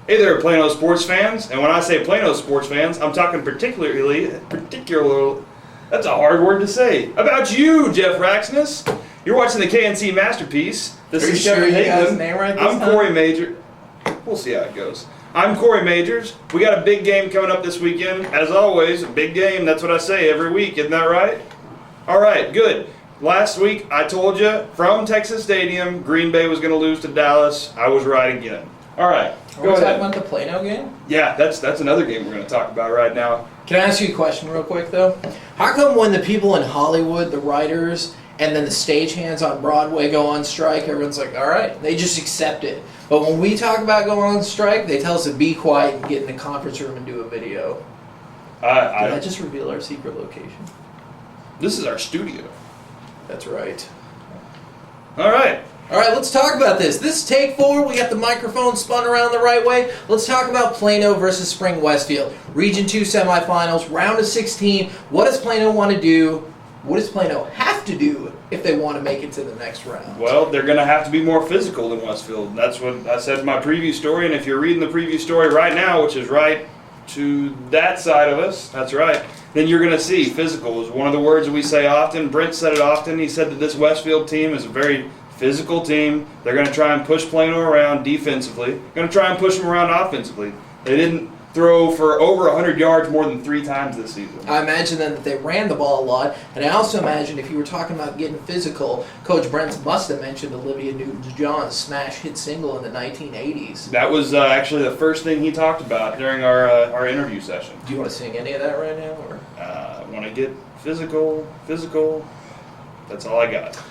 Hey there, Plano sports fans. And when I say Plano sports fans, I'm talking particularly, that's a hard word to say, about you, Jeff Raxness. You're watching the K&C Masterpiece. This is sure Kevin you got his Hagan. name right this I'm time? Corey Major. We'll see how it goes. I'm Corey Majors. We got a big game coming up this weekend. As always, a big game. That's what I say every week. Isn't that right? All right, good. Last week, I told you from Texas Stadium, Green Bay was going to lose to Dallas. I was right again. All right, Are go we ahead. talking about the Plano game? Yeah, that's another game we're going to talk about right now. Can I ask you a question real quick, though? How come when the people in Hollywood, the writers, and then the stagehands on Broadway go on strike, everyone's like, all right, they just accept it. But when we talk about going on strike, they tell us to be quiet and get in the conference room and do a video. Did I just reveal our secret location? This is our studio. That's right. All right. All right, let's talk about this. This is take 4. We got the microphone spun around the right way. Let's talk about Plano versus Spring Westfield. Region 2 semifinals, round of 16. What does Plano want to do? What does Plano have to do if they want to make it to the next round? Well, they're going to have to be more physical than Westfield. That's what I said in my preview story. And if you're reading the preview story right now, which is right to that side of us, that's right, then you're going to see physical is one of the words that we say often. Brent said it often. He said that this Westfield team is a very physical team. They're going to try and push Plano around defensively. They're going to try and push them around offensively. They didn't throw for over 100 yards more than 3 times this season. I imagine then that they ran the ball a lot, and I also imagine if you were talking about getting physical, Coach Brent must have mentioned Olivia Newton-John's smash hit single in the 1980s. That was actually the first thing he talked about during our interview session. Do you want to sing any of that right now? Or? I want to get physical. That's all I got.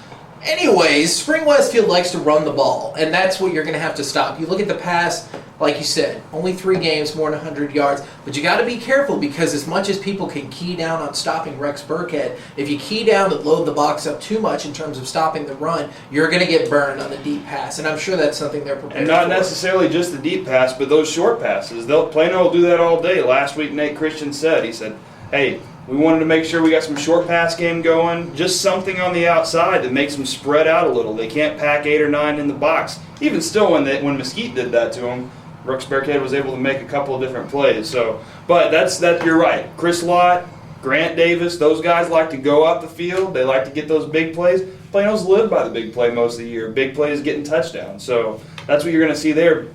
Anyways, Spring Westfield likes to run the ball, and that's what you're going to have to stop. You look at the past, like you said, only 3 games, more than 100 yards. But you got to be careful because as much as people can key down on stopping Rex Burkhead, if you key down and load the box up too much in terms of stopping the run, you're going to get burned on the deep pass. And I'm sure that's something they're prepared for. And not necessarily just the deep pass, but those short passes. Plano will do that all day. Last week, Nate Christian said, he said, hey, we wanted to make sure we got some short pass game going, just something on the outside that makes them spread out a little. They can't pack 8 or 9 in the box. Even still, when Mesquite did that to him, Brooks Burkhead was able to make a couple of different plays. So, but that's you're right. Chris Lott, Grant Davis, those guys like to go up the field. They like to get those big plays. Plano's lived by the big play most of the year. Big plays getting touchdowns. So that's what you're going to see there.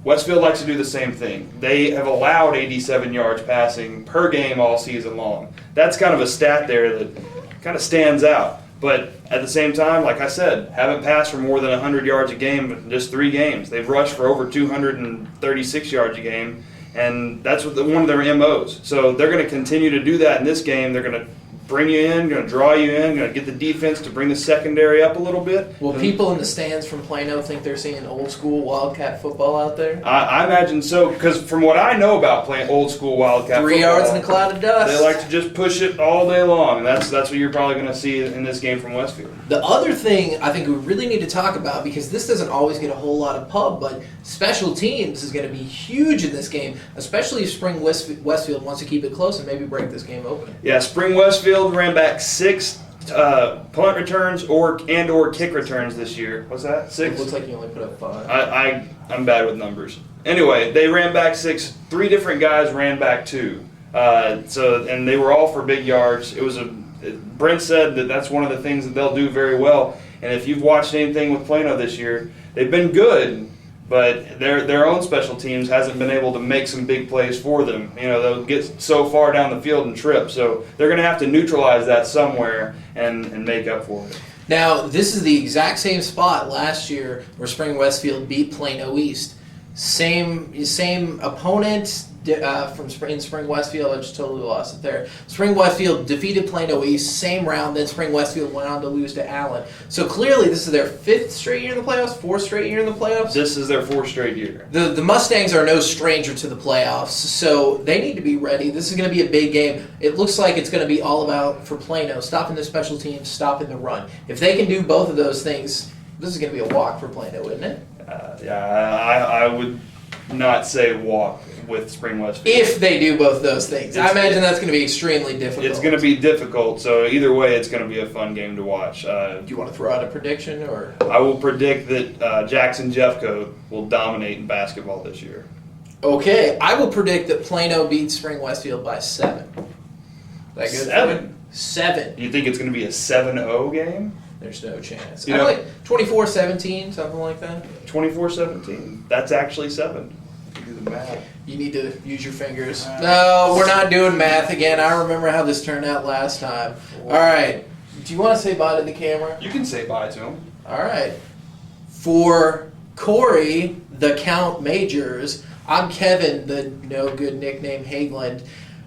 Westfield likes to do the same thing. They have allowed 87 yards passing per game all season long. That's kind of a stat there that kind of stands out. But at the same time, like I said, haven't passed for more than 100 yards a game in just 3 games. They've rushed for over 236 yards a game, and that's one of their MOs. So they're going to continue to do that in this game. They're going to bring you in, going to draw you in, going to get the defense to bring the secondary up a little bit. Will people in the stands from Plano think they're seeing old school Wildcat football out there? I imagine so, because from what I know about playing old school Wildcat 3 football, yards in a cloud of dust. they like to just push it all day long, and that's what you're probably going to see in this game from Westfield. The other thing I think we really need to talk about, because this doesn't always get a whole lot of pub, but special teams is going to be huge in this game, especially if Spring Westfield wants to keep it close and maybe break this game open. Yeah, Spring Westfield ran back 6 punt returns or kick returns this year. What's that? 6? It looks like you only put up 5. I'm bad with numbers. Anyway, they ran back 6. 3 different guys ran back 2. And they were all for big yards. Brent said that's one of the things that they'll do very well. And if you've watched anything with Plano this year, they've been good, but their own special teams hasn't been able to make some big plays for them. You know, they'll get so far down the field and trip. So they're going to have to neutralize that somewhere and make up for it. Now, this is the exact same spot last year where Spring Westfield beat Plano East. Same opponent from Spring Westfield. I just totally lost it there. Spring Westfield defeated Plano East, same round, then Spring Westfield went on to lose to Allen. So clearly this is their 5th straight year in the playoffs, 4th straight year in the playoffs? This is their 4th straight year. The Mustangs are no stranger to the playoffs, so they need to be ready. This is going to be a big game. It looks like it's going to be all about, for Plano, stopping the special teams, stopping the run. If they can do both of those things, this is going to be a walk for Plano, isn't it? I would not say walk with Spring Westfield. If they do both those things. I imagine that's going to be extremely difficult. It's going to be difficult, so either way it's going to be a fun game to watch. Do you want to throw out a prediction? Or I will predict that Jackson Jeffcoat will dominate in basketball this year. Okay, I will predict that Plano beats Spring Westfield by 7. That good? 7? 7. You think it's going to be a 7-0 game? There's no chance. You I know- like 24-17, something like that. 24-17. That's actually 7. You do the math. You need to use your fingers. No, we're not doing math again. I remember how this turned out last time. All right. Do you want to say bye to the camera? You can say bye to him. All right. For Corey, the Count Majors, I'm Kevin, the no good nickname Hageland.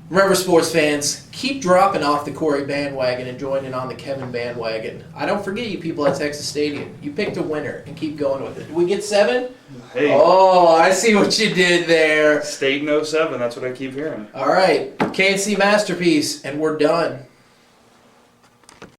Remember, sports fans, keep dropping off the Corey bandwagon and joining on the Kevin bandwagon. I don't forget you people at Texas Stadium. You picked a winner and keep going with it. Did we get 7? Hey, Oh, I see what you did there. State in 07. That's what I keep hearing. All right, K&C Masterpiece, and we're done.